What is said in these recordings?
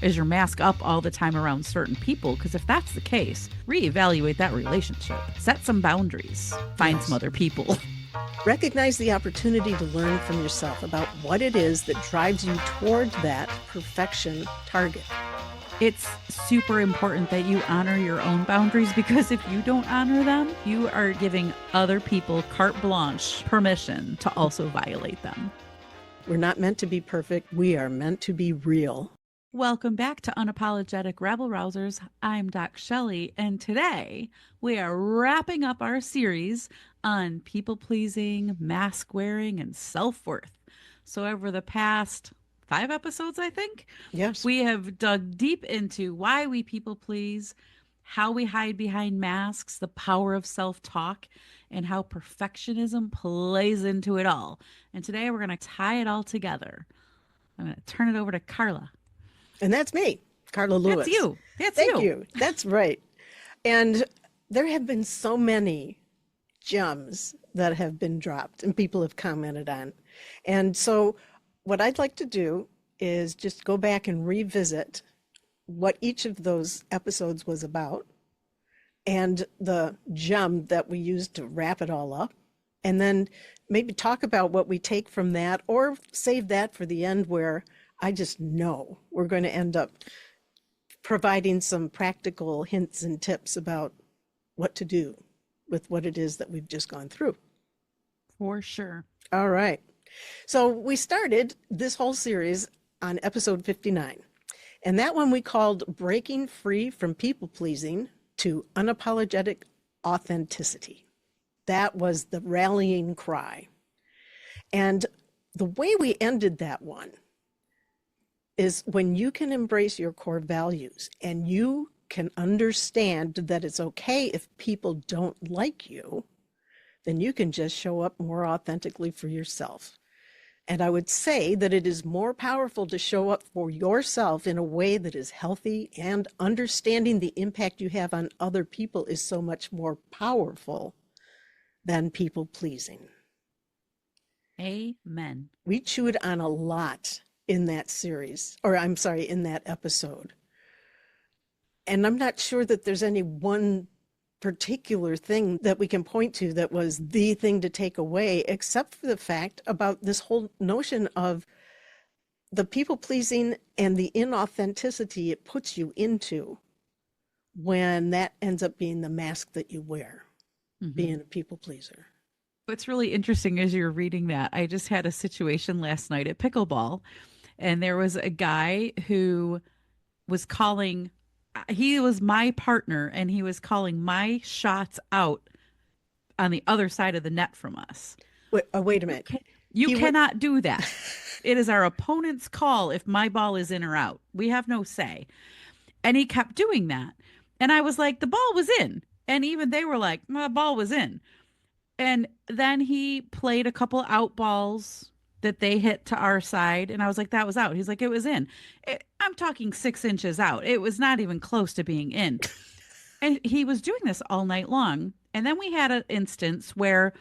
Is your mask up all the time around certain people? Because if that's the case, reevaluate that relationship. Set some boundaries. Find some other people. Recognize the opportunity to learn from yourself about what it is that drives you toward that perfection target. It's super important that you honor your own boundaries, because if you don't honor them, you are giving other people carte blanche permission to also violate them. We're not meant to be perfect. We are meant to be real. Welcome back to Unapologetic Rabble-Rousers. I'm DocShellie, and today we are wrapping up our series on people-pleasing, mask-wearing, and self-worth. So over the past 5 episodes, I think, yes, we have dug deep into why we people-please, how we hide behind masks, the power of self-talk, and how perfectionism plays into it all. And today we're going to tie it all together. I'm going to turn it over to Carla. And that's me, Carla Lewis. That's you. Thank you. That's right. And there have been so many gems that have been dropped and people have commented on. And so what I'd like to do is just go back and revisit what each of those episodes was about and the gem that we used to wrap it all up. And then maybe talk about what we take from that, or save that for the end, where I just know we're going to end up providing some practical hints and tips about what to do with what it is that we've just gone through. For sure. All right. So we started this whole series on episode 59. And that one we called Breaking Free from People Pleasing to Unapologetic Authenticity. That was the rallying cry. And the way we ended that one is when you can embrace your core values and you can understand that it's okay if people don't like you, then you can just show up more authentically for yourself. And I would say that it is more powerful to show up for yourself in a way that is healthy, and understanding the impact you have on other people is so much more powerful than people pleasing. Amen. We chewed on a lot in that series, or I'm sorry, in that episode. And I'm not sure that there's any one particular thing that we can point to that was the thing to take away, except for the fact about this whole notion of the people pleasing and the inauthenticity it puts you into when that ends up being the mask that you wear, being a people pleaser. What's really interesting as you're reading that, I just had a situation last night at pickleball, and there was a guy who was calling, he was my partner, and he was calling my shots out on the other side of the net from us. Wait a minute. You cannot do that. It is our opponent's call if my ball is in or out. We have no say. And he kept doing that. And I was like, the ball was in. And even they were like, my ball was in. And then he played a couple out balls that they hit to our side. And I was like, that was out. He's like, it was in. I'm talking 6 inches out. It was not even close to being in. And he was doing this all night long. And then we had an instance where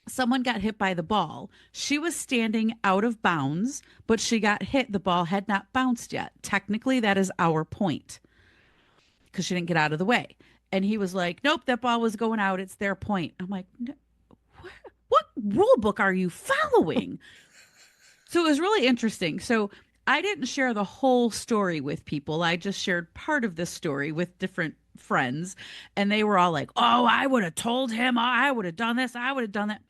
someone got hit by the ball. She was standing out of bounds, but she got hit. The ball had not bounced yet. Technically, that is our point because she didn't get out of the way. And he was like, nope, that ball was going out. It's their point. I'm like, what rule book are you following? So it was really interesting. So I didn't share the whole story with people. I just shared part of the story with different friends. And they were all like, oh, I would have told him. I would have done this. I would have done that.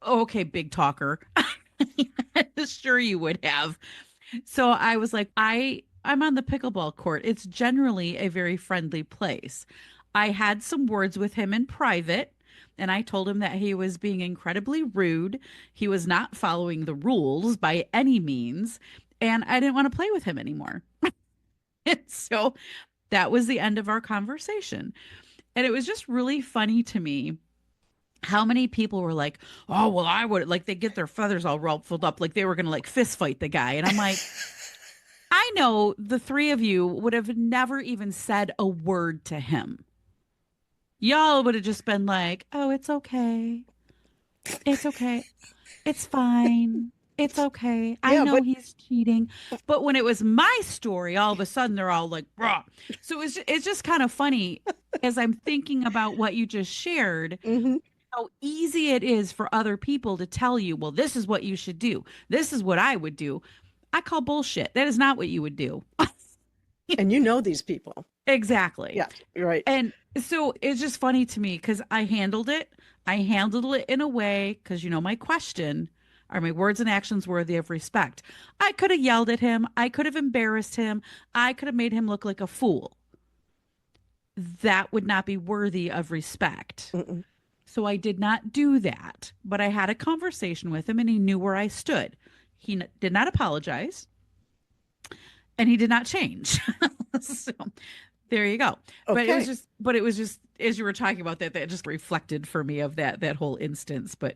Okay, big talker. Sure you would have. So I was like, I'm on the pickleball court. It's generally a very friendly place. I had some words with him in private, and I told him that he was being incredibly rude. He was not following the rules by any means, and I didn't want to play with him anymore. And so that was the end of our conversation. And it was just really funny to me how many people were like, oh, well, I would, like, they get their feathers all ruffled up, like they were going to like fist fight the guy. And I'm like, I know the three of you would have never even said a word to him. Y'all would have just been like, oh, it's okay. It's okay. It's fine. It's okay. I Yeah, know but he's cheating. But when it was my story, all of a sudden they're all like, "Rah." So it's just kind of funny as I'm thinking about what you just shared, mhm. how easy it is for other people to tell you, well, this is what you should do. This is what I would do. I call bullshit. That is not what you would do. And you know these people. Exactly. Yeah, you're right. And so it's just funny to me because I handled it. I handled it in a way because, my question, are my words and actions worthy of respect? I could have yelled at him. I could have embarrassed him. I could have made him look like a fool. That would not be worthy of respect. Mm-mm. So I did not do that. But I had a conversation with him and he knew where I stood. Did not apologize and he did not change. So there you go. Okay. But it was just as you were talking about that just reflected for me of that whole instance. But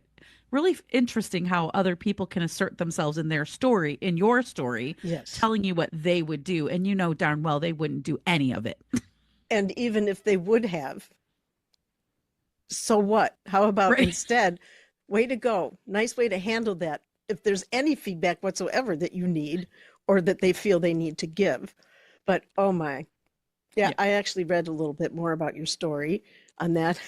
really interesting how other people can assert themselves in their story, in your story, Yes. telling you what they would do, and you know darn well they wouldn't do any of it. And even if they would have, so what? How about Right. instead, way to go. Nice way to handle that. If there's any feedback whatsoever that you need or that they feel they need to give. But oh my, yeah, Yeah. I actually read a little bit more about your story on that.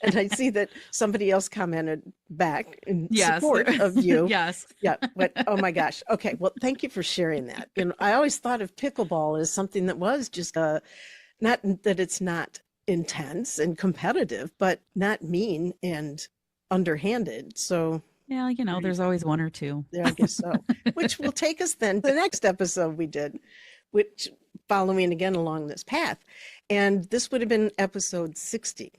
And I see that somebody else commented back in Yes. support of you. Yes. Yeah, but oh my gosh. Okay, well, thank you for sharing that. And I always thought of pickleball as something that was just not that it's not intense and competitive, but not mean and underhanded. So Yeah, there you there's go. always one or two. There, I guess so. Which will take us then to the next episode we did, which following again along this path. And this would have been episode 60.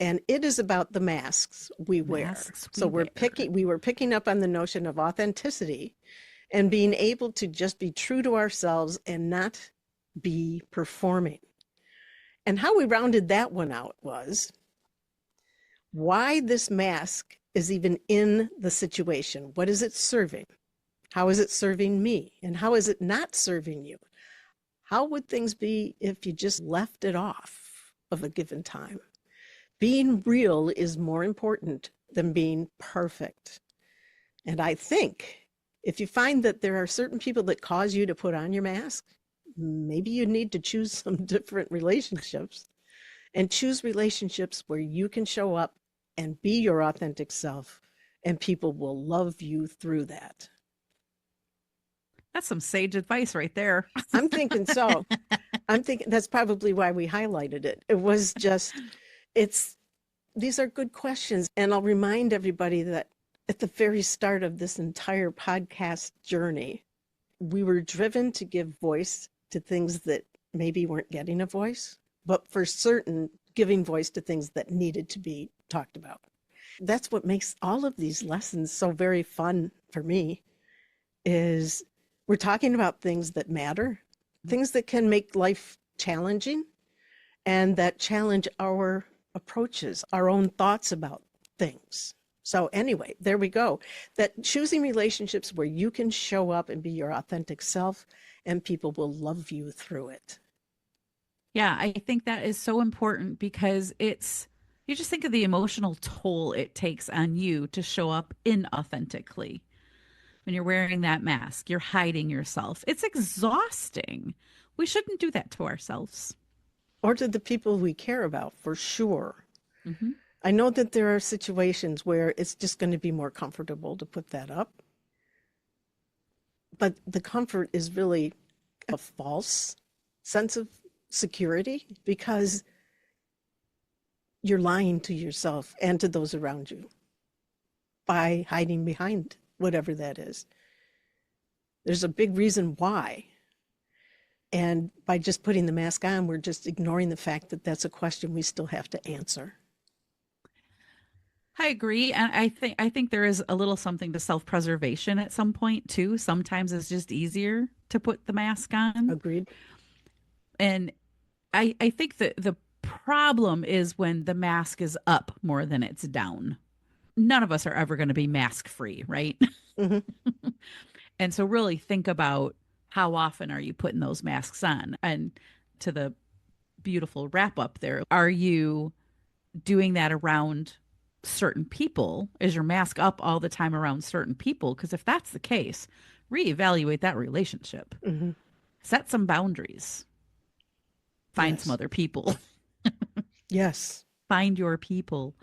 And it is about the masks we wear. Masks So we wear. we were picking up on the notion of authenticity and being able to just be true to ourselves and not be performing. And how we rounded that one out was why this mask is even in the situation. What is it serving? How is it serving me? And how is it not serving you? How would things be if you just left it off of a given time? Being real is more important than being perfect. And I think if you find that there are certain people that cause you to put on your mask, maybe you need to choose some different relationships and choose relationships where you can show up and be your authentic self, and people will love you through that. That's some sage advice right there. I'm thinking so. I'm thinking that's probably why we highlighted it. It was just, it's, these are good questions. And I'll remind everybody that at the very start of this entire podcast journey, we were driven to give voice to things that maybe weren't getting a voice, but for certain, giving voice to things that needed to be talked about. That's what makes all of these lessons so very fun for me is we're talking about things that matter, things that can make life challenging and that challenge our approaches, our own thoughts about things. So anyway, there we go. That choosing relationships where you can show up and be your authentic self and people will love you through it. Yeah, I think that is so important because you just think of the emotional toll it takes on you to show up inauthentically. When you're wearing that mask, you're hiding yourself. It's exhausting. We shouldn't do that to ourselves. Or to the people we care about, for sure. Hmm. I know that there are situations where it's just going to be more comfortable to put that up. But the comfort is really a false sense of security because you're lying to yourself and to those around you by hiding behind whatever that is. There's a big reason why. And by just putting the mask on, we're just ignoring the fact that that's a question we still have to answer. I agree, and I think there is a little something to self-preservation at some point too. Sometimes it's just easier to put the mask on, Agreed? and I think that the problem is when the mask is up more than it's down. None of us are ever going to be mask free, right? Mm-hmm. And so really think about how often are you putting those masks on? And to the beautiful wrap up there, are you doing that around certain people? Is your mask up all the time around certain people? Because if that's the case, reevaluate that relationship. Hmm. Set some boundaries. Find some Yes. other people. Yes. Find your people.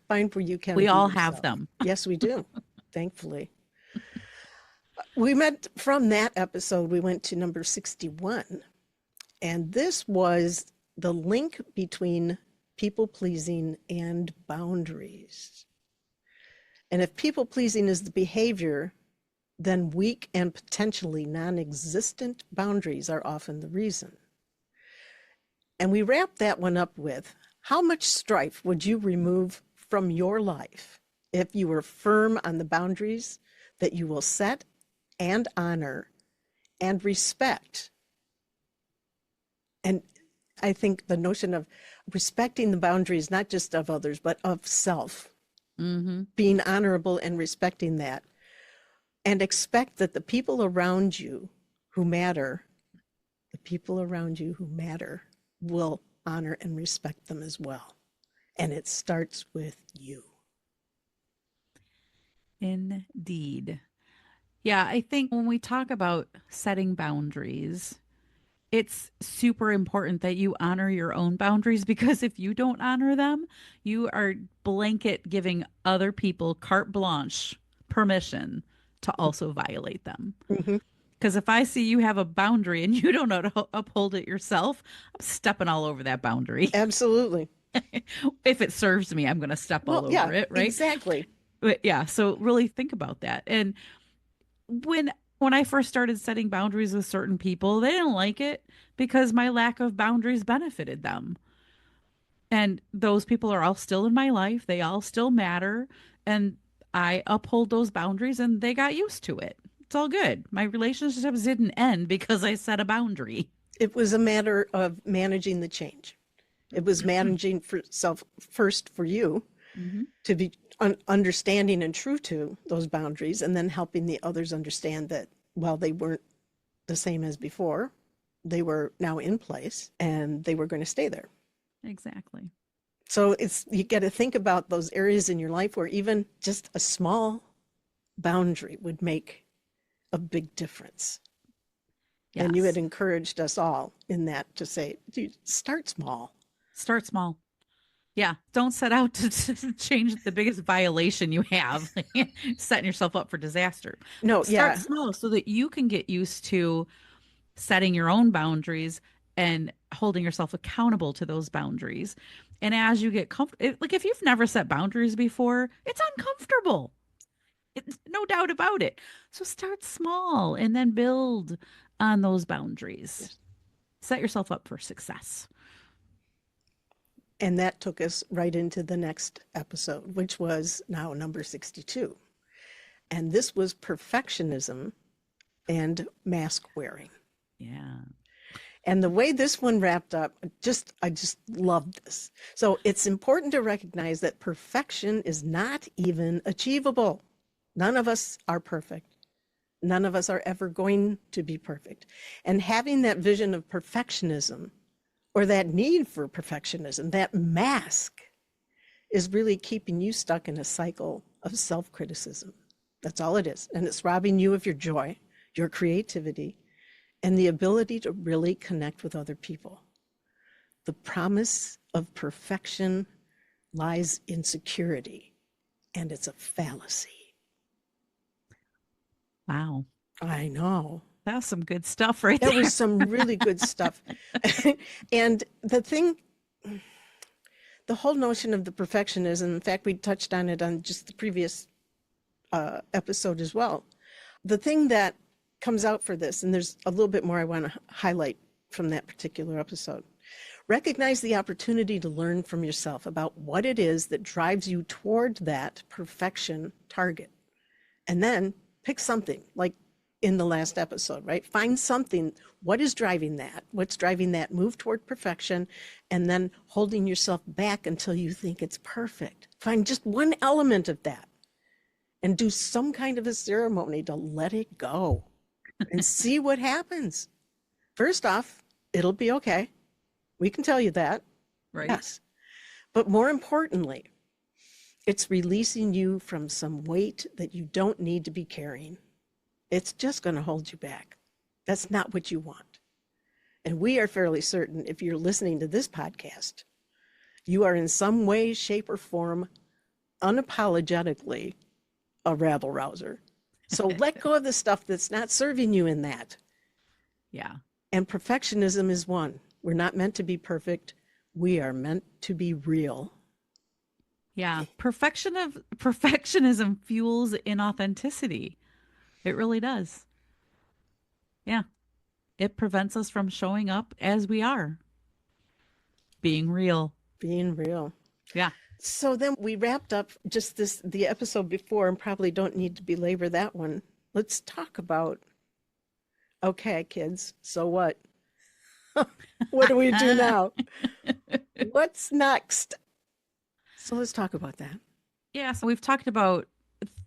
Find where you can We be all have yourself. them. Yes, we do. Thankfully. We met from that episode, we went to number 61. And this was the link between people pleasing and boundaries. And if people pleasing is the behavior, then weak and potentially non existent boundaries are often the reason. And we wrap that one up with, how much strife would you remove from your life if you were firm on the boundaries that you will set and honor and respect? And I think the notion of respecting the boundaries, not just of others, but of self, being honorable and respecting that, and expect that the people around you who matter, will honor and respect them as well. And it starts with you. Indeed. Yeah, I think when we talk about setting boundaries, it's super important that you honor your own boundaries because if you don't honor them, you are blanket giving other people carte blanche permission to also violate them. Mm-hmm. Because if I see you have a boundary and you don't know to uphold it yourself, I'm stepping all over that boundary. Absolutely. If it serves me, I'm going to step Well, all over yeah, it, right? exactly. But yeah, so really think about that. And when when I first started setting boundaries with certain people, they didn't like it because my lack of boundaries benefited them. And those people are all still in my life. They all still matter. And I uphold those boundaries and they got used to it. It's all good. My relationships didn't end because I set a boundary. It was a matter of managing the change. It was managing for self first for you Mm-hmm. to be understanding and true to those boundaries, and then helping the others understand that while they weren't the same as before, they were now in place and they were going to stay there. Exactly. So you got to think about those areas in your life where even just a small boundary would make a big difference. And you had Yes. encouraged us all in that to say, dude, start small. Start small. Yeah. Don't set out to change the biggest violation you have, setting yourself up for disaster. No, Start yeah, small so that you can get used to setting your own boundaries and holding yourself accountable to those boundaries. And as you get comfortable, like if you've never set boundaries before, it's uncomfortable. It's no doubt about it. So start small and then build on those boundaries. yes. Set yourself up for success. And that took us right into the next episode, which was now number 62. And this was perfectionism and mask wearing. Yeah. And the way this one wrapped up, I just loved this. So it's important to recognize that perfection is not even achievable. None of us are perfect. None of us are ever going to be perfect. And having that vision of perfectionism or that need for perfectionism, that mask, is really keeping you stuck in a cycle of self-criticism. That's all it is. And it's robbing you of your joy, your creativity, and the ability to really connect with other people. The promise of perfection lies in security, and it's a fallacy. Wow. I know. That's some good stuff right That there. was some really good stuff. And the whole notion of the perfectionism, in fact, we touched on it on just the previous episode as well. The thing that comes out for this, and there's a little bit more I want to highlight from that particular episode. Recognize the opportunity to learn from yourself about what it is that drives you toward that perfection target. And then pick something, like in the last episode, right? Find something. What is driving that? What's driving that move toward perfection? And then holding yourself back until you think it's perfect. Find just one element of that and do some kind of a ceremony to let it go and see what happens. First off, it'll be okay. We can tell you that. Right. Yes. But more importantly, it's releasing you from some weight that you don't need to be carrying. It's just going to hold you back. That's not what you want. And we are fairly certain if you're listening to this podcast, you are in some way, shape, or form unapologetically a rabble-rouser. So let go of the stuff that's not serving you in that. Yeah. And perfectionism is one. We're not meant to be perfect. We are meant to be real. Yeah. Perfectionism fuels inauthenticity. It really does. Yeah. It prevents us from showing up as we are, being real. Being real. Yeah. So then we wrapped up just the episode before, and probably don't need to belabor that one. Let's talk about, okay, kids, so what? What do we do now? What's next? So let's talk about that. Yeah. So we've talked about,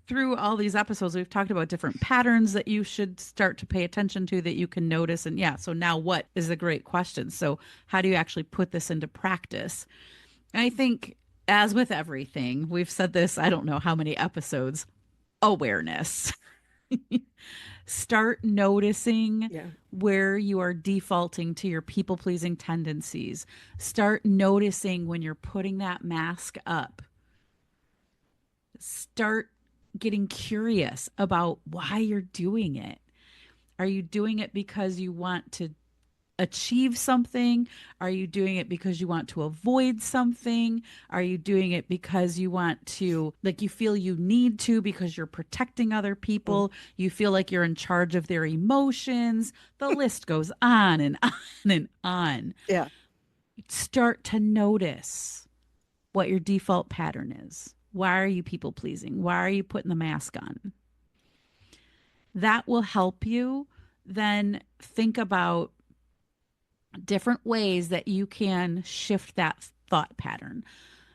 through all these episodes, we've talked about different patterns that you should start to pay attention to, that you can notice. And yeah, so now what is a great question. So how do you actually put this into practice? And I think, as with everything, we've said this, I don't know how many episodes, awareness. Start noticing where you are defaulting to your people pleasing tendencies. Start noticing when you're putting that mask up. Start getting curious about why you're doing it. Are you doing it because you want to achieve something? Are you doing it because you want to avoid something? Are you doing it because you want to, like, you feel you need to because you're protecting other people? You feel like you're in charge of their emotions. The list goes on and on and on. Yeah. Start to notice what your default pattern is. Why are you people pleasing? Why are you putting the mask on? That will help you then think about different ways that you can shift that thought pattern.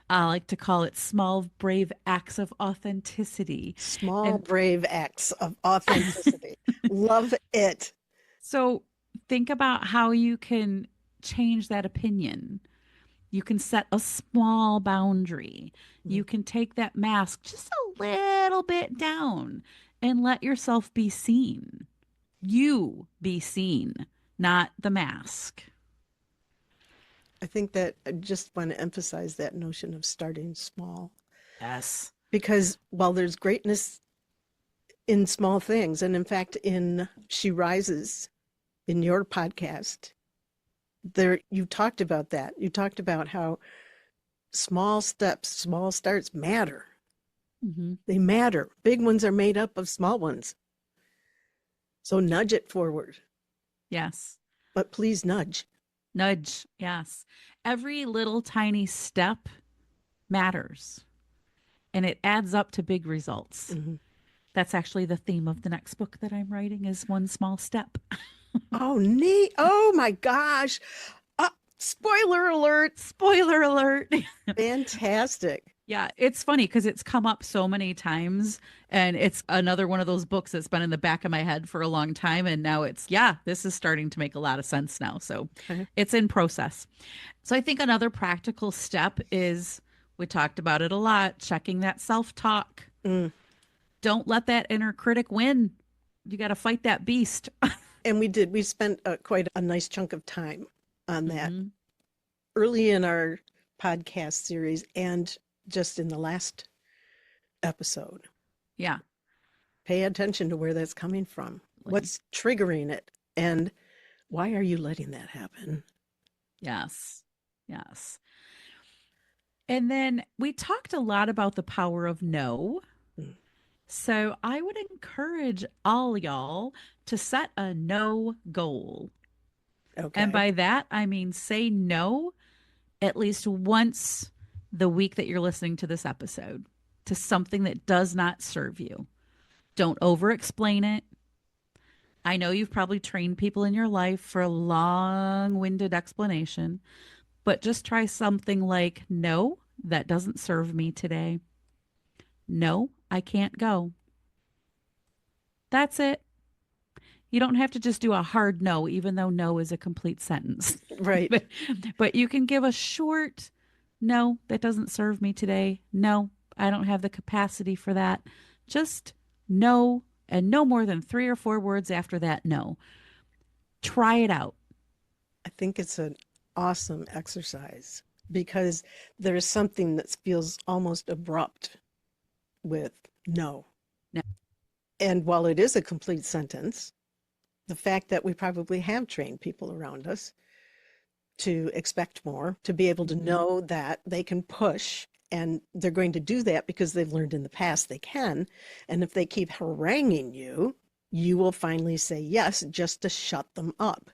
I like to call it small, brave acts of authenticity. Small, brave acts of authenticity. Love it. So think about how you can change that opinion. You can set a small boundary. You can take that mask just a little bit down and let yourself be seen. You be seen, not the mask. I think that I just want to emphasize that notion of starting small. Yes. Because while there's greatness in small things, and in fact, in She Rises, in your podcast, there you talked about that. You talked about how small steps, small starts matter. Mm-hmm. They matter. Big ones are made up of small ones. So nudge it forward. Yes. But please nudge. Nudge. Yes. Every little tiny step matters, and it adds up to big results. Mm-hmm. That's actually the theme of the next book that I'm writing, is one small step. Oh, neat. Oh my gosh. Spoiler alert. Spoiler alert. Fantastic. Yeah, it's funny because it's come up so many times, and it's another one of those books that's been in the back of my head for a long time. And now it's, yeah, this is starting to make a lot of sense now. So it's in process. So I think another practical step is, we talked about it a lot, checking that self-talk. Don't let that inner critic win. You got to fight that beast. And we did. We spent quite a nice chunk of time on that early in our podcast series and just in the last episode. Yeah. Pay attention to where that's coming from. What's triggering it? And why are you letting that happen? Yes. Yes. And then we talked a lot about the power of no. So I would encourage all y'all to set a no goal. Okay. And by that, I mean say no at least once the week that you're listening to this episode to something that does not serve you. Don't over explain it. I know you've probably trained people in your life for a long-winded explanation, but just try something like, no, that doesn't serve me today. No, I can't go. That's it. You don't have to just do a hard no, even though no is a complete sentence. Right. But you can give a short No, that doesn't serve me today. No, I don't have the capacity for that. Just no, and no more than 3 or 4 words after that. No. Try it out. I think it's an awesome exercise because there's something that feels almost abrupt with no. No. And while it is a complete sentence, the fact that we probably have trained people around us to expect more, to be able to Mhm. know that they can push and they're going to do that because they've learned in the past they can. And if they keep haranguing you, you will finally say yes just to shut them up.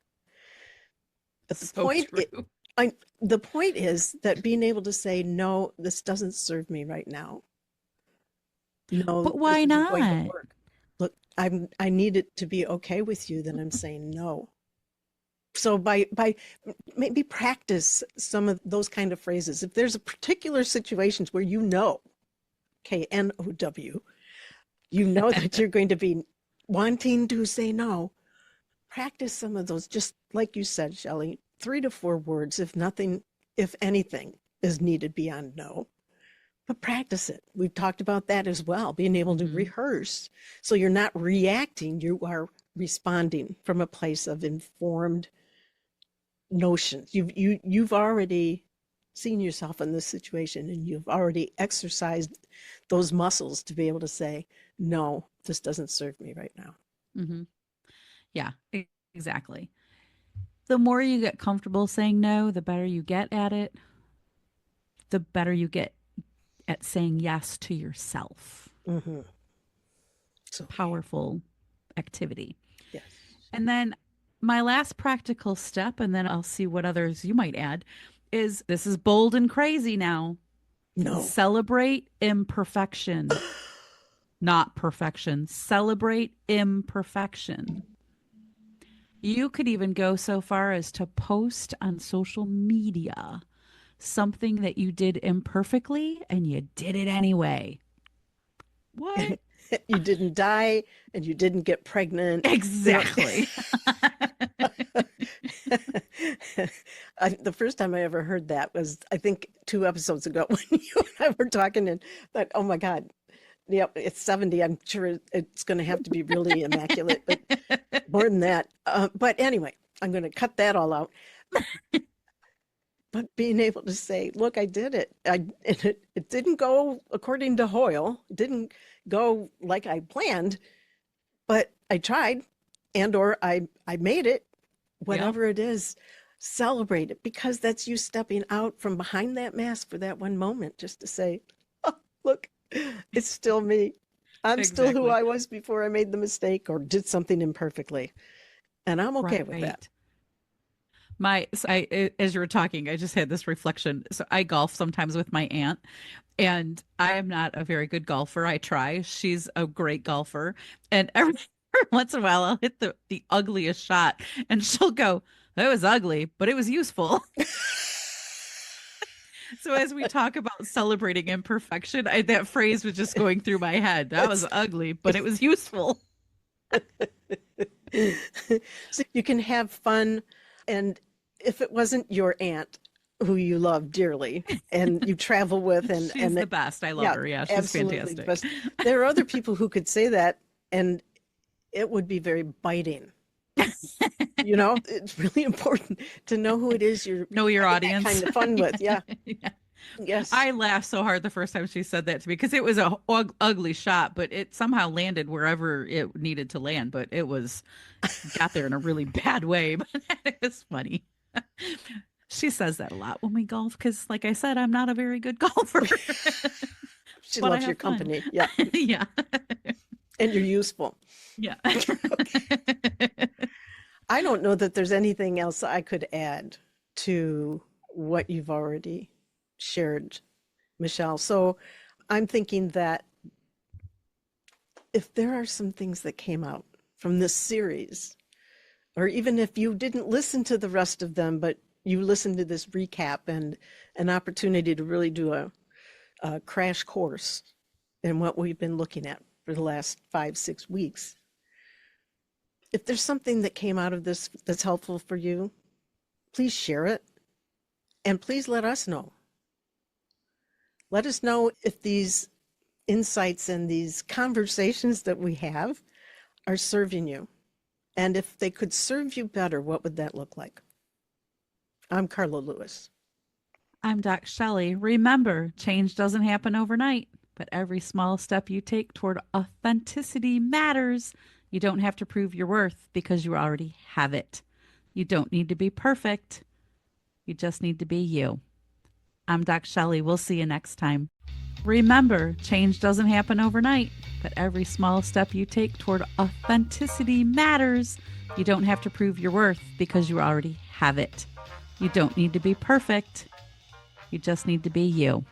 But So true. I, the point is that being able to say, no, this doesn't serve me right now. No, But this why isn't going to not? work. Look, I need it to be okay with you that I'm saying no. So by maybe practice some of those kind of phrases. If there's a particular situations where you know, KNOW, you know that you're going to be wanting to say no, practice some of those, just like you said, Shelley, 3 to 4 words, if nothing, if anything is needed beyond no. But practice it. We've talked about that as well, being able to Hmm. rehearse. So you're not reacting, you are responding from a place of informed notions. You've already seen yourself in this situation and you've already exercised those muscles to be able to say, no, this doesn't serve me right now. Hmm. Yeah, exactly. The more you get comfortable saying no, the better you get at it, the better you get at saying yes to yourself. Mm-hmm. So, Powerful activity. yes. And then my last practical step, and then I'll see what others you might add, is this is bold and crazy now. No. Celebrate imperfection, not perfection. Celebrate imperfection. You could even go so far as to post on social media something that you did imperfectly and you did it anyway. What? You didn't die and you didn't get pregnant. You know, Exactly. the first time I ever heard that was, I think, 2 episodes ago when you and I were talking, and thought, oh my God, yep, it's 70. I'm sure it's going to have to be really immaculate, but more than that. But anyway, I'm going to cut that all out. But being able to say, look, I did it. It didn't go according to Hoyle. It didn't go like I planned, but I tried and or I made it, Yep. whatever it is, celebrate it because that's you stepping out from behind that mask for that one moment just to say, oh, look, it's still me. I'm still who Exactly. I was before I made the mistake or did something imperfectly. And I'm okay with that. Right. As you were talking, I just had this reflection. So I golf sometimes with my aunt, and I am not a very good golfer. I try. She's a great golfer, and every once in a while I'll hit the ugliest shot, and she'll go, "That was ugly, but it was useful." So as we talk about celebrating imperfection, that phrase was just going through my head. That was It's ugly, but it was useful. so you can have fun. And if it wasn't your aunt who you love dearly and you travel with, She's the and best. I love yeah, her. Yeah, she's absolutely the fantastic. best. There are other people who could say that and it would be very biting. You know, it's really important to know who it is you're Know your having that audience. kind of fun with. Yeah. Yeah. Yes. I laughed so hard the first time she said that to me because it was a ugly shot, but it somehow landed wherever it needed to land. But it was got there in a really bad way. But it was funny. She says that a lot when we golf because, like I said, I'm not a very good golfer, She but I loves your have fun. company. Yeah. Yeah. And you're useful. Yeah. Okay. I don't know that there's anything else I could add to what you've already shared, Michelle. So I'm thinking that if there are some things that came out from this series, or even if you didn't listen to the rest of them, but you listened to this recap and an opportunity to really do a crash course in what we've been looking at for the last 5, 6 weeks, if there's something that came out of this that's helpful for you, please share it and please let us know. Let us know if these insights and these conversations that we have are serving you. And if they could serve you better, what would that look like? I'm Carla Lewis. I'm DocShellie. Remember, change doesn't happen overnight, but every small step you take toward authenticity matters. You don't have to prove your worth because you already have it. You don't need to be perfect. You just need to be you. I'm DocShellie. We'll see you next time. Remember, change doesn't happen overnight, but every small step you take toward authenticity matters. You don't have to prove your worth because you already have it. You don't need to be perfect. You just need to be you.